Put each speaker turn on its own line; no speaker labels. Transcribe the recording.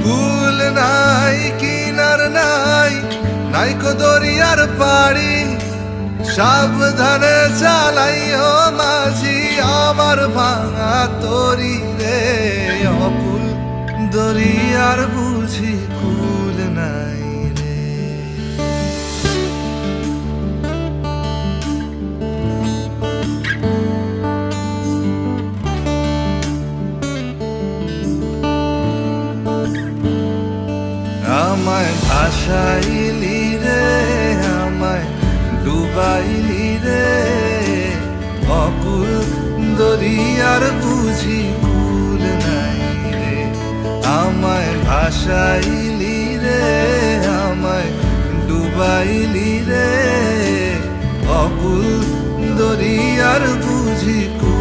কুল নাই কিনার নাই নাইকো দরিয়ার পাড়ি, সাবধানে চালাইও মাঝি আমার ভাঙা তরি রে। অকুল দরিয়ার বুঝি কুল নাই রে। আমায় ভাসাইলি রে, আমায় ডুবাইলি রে, অকুল দরিয়ার বুঝি কুল নাই রে। আমায় ভাসাইলি রে, আমায় ডুবাইলি রে, অকুল দরিয়ার বুঝি কুল